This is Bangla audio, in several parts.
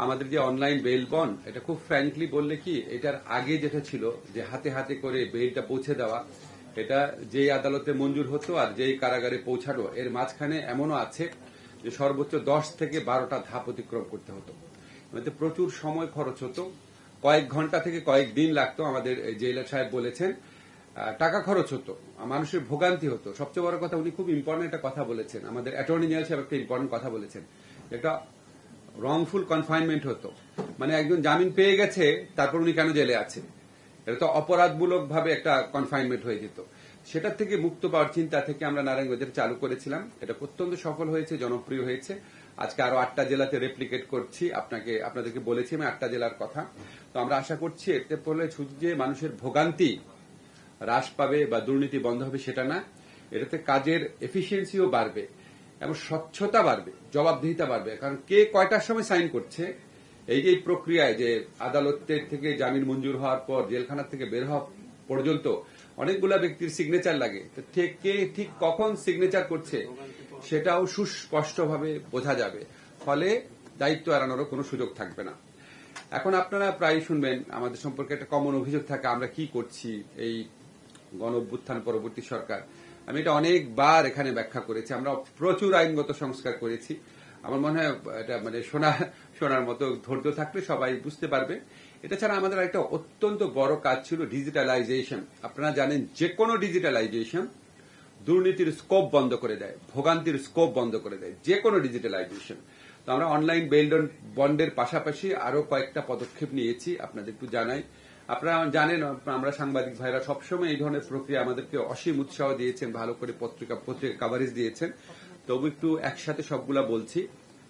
আমাদের যে অনলাইন বেল বন্ড, এটা খুব ফ্র্যাঙ্কলি বললে কি, এটার আগে যেটা ছিল যে হাতে হাতে করে বেলটা পৌঁছে দেওয়া, এটা যেই আদালতে মঞ্জুর হতো আর যেই কারাগারে পৌঁছানো, এর মাঝখানে এমনও আছে যে সর্বোচ্চ 10 থেকে 12টা ধাপ অতিক্রম করতে হতো। এতে প্রচুর সময় খরচ হতো, কয়েক ঘন্টা থেকে কয়েক দিন লাগতো। আমাদের জেলার সাহেব বলেছেন টাকা খরচ হতো, মানুষের ভোগান্তি হতো। সবচেয়ে বড় কথা, উনি খুব ইম্পর্টেন্ট একটা কথা বলেছেন, আমাদের অ্যাটর্নি জেনারেল সাহেব একটা ইম্পর্টেন্ট কথা বলেছেন, একটা রংফুল কনফাইনমেন্ট হতো। মানে একজন জামিন পেয়ে গেছে, তারপর উনি কেন জেলে আছে, এটা তো অপরাধমূলক ভাবে একটা কনফাইনমেন্ট হয়ে যেত। সেটার থেকে মুক্ত পাওয়ার চিন্তা থেকে আমরা নারায়ণগঞ্জে চালু করেছিলাম। এটা অত্যন্ত সফল হয়েছে, জনপ্রিয় হয়েছে। আজকে আরো 8টা জেলাতে রেপ্লিকেট করছি। আপনাদেরকে বলেছি আমি 8টা জেলার কথা। তো আমরা আশা করছি এতে ফলে শুধু যে মানুষের ভোগান্তি হ্রাস পাবে বা দুর্নীতি বন্ধ হবে সেটা না, এটাতে কাজের এফিসিয়েন্সিও বাড়বে এবং স্বচ্ছতা বাড়বে, জবাবদিহিতা বাড়বে। কারণ কে কয়টার সময় সাইন করছে, এই যে প্রক্রিয়ায় যে আদালতের থেকে জামিন মঞ্জুর হওয়ার পর জেলখানা থেকে বের হওয়া পর্যন্ত অনেকগুলা ব্যক্তির সিগনেচার লাগে, কে ঠিক কখন সিগনেচার করছে সেটাও সুস্পষ্টভাবে বোঝা যাবে। ফলে দায়িত্ব এড়ানোরও কোনো সুযোগ থাকবে না। এখন আপনারা প্রায় শুনবেন আমাদের সম্পর্কে একটা কমন অভিযোগ থাকে, আমরা কি করছি এই গণ অভ্যুত্থান পরবর্তী সরকার। আমি এটা অনেকবার এখানে ব্যাখ্যা করেছি, আমরা প্রচুর আইনগত সংস্কার করেছি। আমার মনে হয় এটা মানে শোনার মতো ধৈর্য থাকলে সবাই বুঝতে পারবে। এটা ছাড়া আমাদের একটা অত্যন্ত বড় কাজ ছিল ডিজিটালাইজেশন। আপনারা জানেন যে কোনো ডিজিটালাইজেশন দুর্নীতির স্কোপ বন্ধ করে দেয়, ভোগান্তির স্কোপ বন্ধ করে দেয়, যে কোনো ডিজিটালাইজেশন। তো আমরা অনলাইন বেল বন্ডের পাশাপাশি আরো কয়েকটা পদক্ষেপ নিয়েছি, আপনাদের একটু জানাই। আপনারা জানেন, আমরা সাংবাদিক ভাইরা সবসময় এই ধরনের প্রক্রিয়া আমাদেরকে অসীম উৎসাহ দিয়েছেন, ভালো করে পত্রিকা কাভারেজ দিয়েছেন। তবু একটু একসাথে সবগুলা বলছি,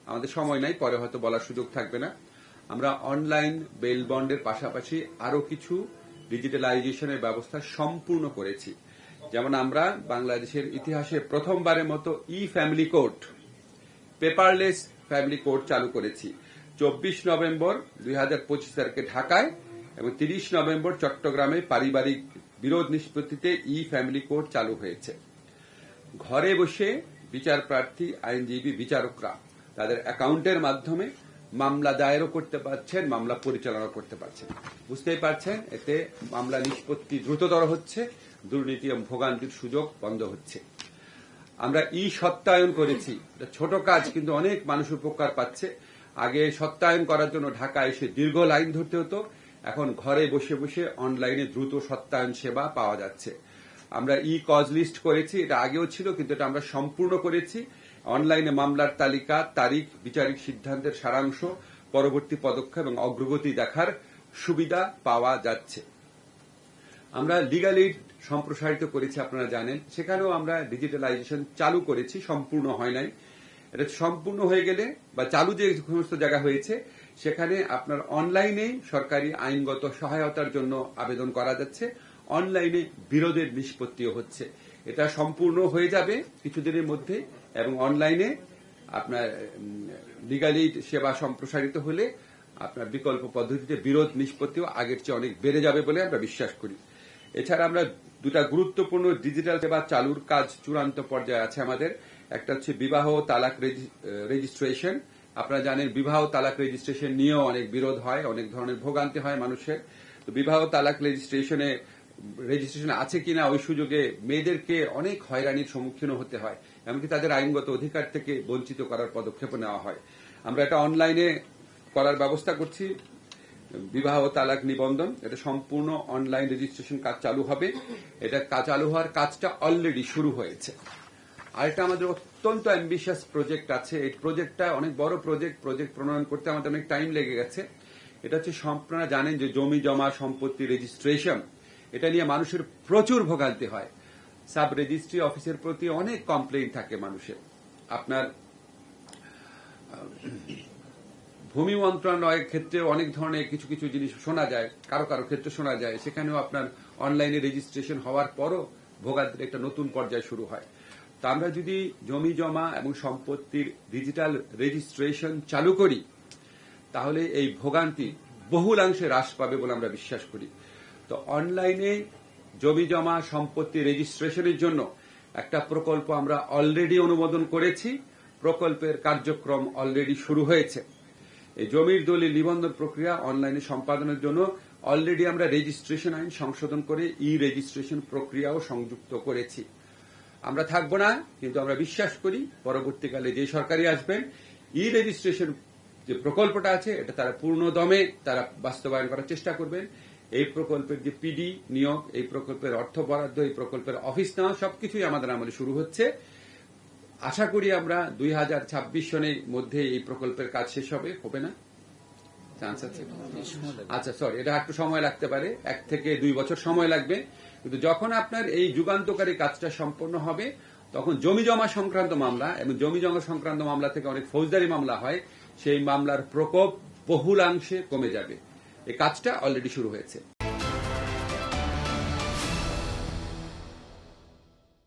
আমাদের সময় নাই, পরে হয়তো বলার সুযোগ থাকবে না। আমরা অনলাইন বেল বন্ডের পাশাপাশি আরো কিছু ডিজিটালাইজেশনের ব্যবস্থা সম্পূর্ণ করেছি। যেমন আমরা বাংলাদেশের ইতিহাসে প্রথমবারের মতো family court, paperless family court চালু করেছি। 24 নভেম্বর 2025 তারিখে ঢাকায় এবং 30 নভেম্বর চট্টগ্রামে পারিবারিক বিরোধ নিষ্পত্তিতে ফ্যামিলি কোর্ট চালু হয়েছে। ঘরে বসে বিচার প্রার্থী, আইনজীবী, বিচারকরা তাদের অ্যাকাউন্টের মাধ্যমে মামলা দায়েরও করতে পারছেন, মামলা পরিচালনা করতে পারছেন। বুঝতেই পারছেন, এতে মামলা নিষ্পত্তি দ্রুততর হচ্ছে, দুর্নীতি এবং ভোগান্তির সুযোগ বন্ধ হচ্ছে। আমরা সত্যায়ন করেছি, ছোট কাজ কিন্তু অনেক মানুষ উপকার পাচ্ছে। আগে সত্যায়ন করার জন্য ঢাকা এসে দীর্ঘ লাইন ধরতে হতো, এখন ঘরে বসে বসে অনলাইনে দ্রুত সত্যায়ন সেবা পাওয়া যাচ্ছে। আমরা কজ লিস্ট করেছি, এটা আগেও ছিল কিন্তু এটা আমরা সম্পূর্ণ করেছি। অনলাইনে মামলার তালিকা, তারিখ, বিচারিক সিদ্ধান্তের সারাংশ, পরবর্তী পদক্ষেপ এবং অগ্রগতি দেখার সুবিধা পাওয়া যাচ্ছে। আমরা লিগ্যাল এইড সম্প্রসারিত করেছি, আপনারা জানেন, সেখানেও আমরা ডিজিটালাইজেশন চালু করেছি, সম্পূর্ণ হয় নাই। এটা সম্পূর্ণ হয়ে গেলে বা চালু যে সমস্ত জায়গা হয়েছে সেখানে আপনার অনলাইনে সরকারি আইনগত সহায়তার জন্য আবেদন করা যাচ্ছে, অনলাইনে বিরোধের নিষ্পত্তিও হচ্ছে। এটা সম্পূর্ণ হয়ে যাবে কিছুদিনের মধ্যে এবং অনলাইনে আপনার লিগ্যাল এইড সেবা সম্প্রসারিত হলে আপনার বিকল্প পদ্ধতিতে বিরোধ নিষ্পত্তিও আগের চেয়ে অনেক বেড়ে যাবে বলে আমরা বিশ্বাস করি। এছাড়া আমরা দুটা গুরুত্বপূর্ণ ডিজিটাল সেবা চালুর কাজ চূড়ান্ত পর্যায়ে আছে আমাদের। একটা হচ্ছে বিবাহ তালাক রেজিস্ট্রেশন। আপনারা জানেন বিবাহ তালাক রেজিস্ট্রেশন নিয়েও অনেক বিরোধ হয়, অনেক ধরনের ভোগান্তি হয় মানুষের। তো বিবাহ তালাক রেজিস্ট্রেশন আছে কিনা ওই সুযোগে মেয়েদেরকে অনেক হয়রানির সম্মুখীন হতে হয়, এমনকি তাদের আইনগত অধিকার থেকে বঞ্চিত করার পদক্ষেপ নেওয়া হয়। আমরা এটা অনলাইনে করার ব্যবস্থা করছি, বিবাহ তালাক নিবন্ধন, এটা সম্পূর্ণ অনলাইন রেজিস্ট্রেশন কাজ চালু হবে। এটা চালু হওয়ার কাজটা অলরেডি শুরু হয়েছে। আরেকটা আমাদের অত্যন্ত অ্যাম্বিশিয়াস প্রজেক্ট আছে, এই প্রজেক্টটা অনেক বড় প্রজেক্ট প্রণয়ন করতে আমাদের অনেক টাইম লেগে গেছে। এটা হচ্ছে, আপনারা জানেন যে জমি জমা সম্পত্তি রেজিস্ট্রেশন, এটা নিয়ে মানুষের প্রচুর ভোগান্তি হয়। সাব রেজিস্ট্রি অফিসের প্রতি অনেক কমপ্লেইন থাকে মানুষের। আপনার ভূমি মন্ত্রণালয়ের ক্ষেত্রে অনেক ধরনের কিছু কিছু জিনিস শোনা যায়, কারো কারো ক্ষেত্রে শোনা যায়, সেখানেও আপনার অনলাইনে রেজিস্ট্রেশন হওয়ার পরও ভোগান্তির একটা নতুন পর্যায় শুরু হয়। তা আমরা যদি জমি জমা এবং সম্পত্তির ডিজিটাল রেজিস্ট্রেশন চালু করি তাহলে এই ভোগান্তি বহুলাংশে হ্রাস পাবে বলে আমরা বিশ্বাস করি। তো অনলাইনে জমি জমা সম্পত্তি রেজিস্ট্রেশনের জন্য একটা প্রকল্প আমরা অলরেডি অনুমোদন করেছি, প্রকল্পের কার্যক্রম অলরেডি শুরু হয়েছে। এই জমির দলিল নিবন্ধন প্রক্রিয়া অনলাইনে সম্পাদনের জন্য অলরেডি আমরা রেজিস্ট্রেশন আইন সংশোধন করে ই রেজিস্ট্রেশন প্রক্রিয়াও সংযুক্ত করেছি। আমরা থাকবো না, কিন্তু আমরা বিশ্বাস করি পরবর্তীকালে যে সরকারি আসবেন ই রেজিস্ট্রেশন যে প্রকল্পটা আছে এটা তারা পূর্ণ দমে তারা বাস্তবায়ন করার চেষ্টা করবেন। এই প্রকল্পের যে পিডি নিয়োগ, এই প্রকল্পের অর্থ বরাদ্দ, এই প্রকল্পের অফিস নেওয়া সবকিছুই আমাদের আমলে শুরু হচ্ছে। আশা করি আমরা 2026 সনের মধ্যে এই প্রকল্পের কাজ শেষ হবে না? চান্স আছে? আচ্ছা, সরি, এটা একটু সময় লাগতে পারে, 1 থেকে 2 বছর সময় লাগবে। কিন্তু যখন আপনার এই যুগান্তকারী কাজটা সম্পন্ন হবে তখন জমি জমা সংক্রান্ত মামলা এবং জমি জমা সংক্রান্ত মামলা থেকে অনেক ফৌজদারি মামলা হয়, সেই মামলার প্রকোপ বহুলাংশে কমে যাবে। এই কাজটা অলরেডি শুরু হয়েছে।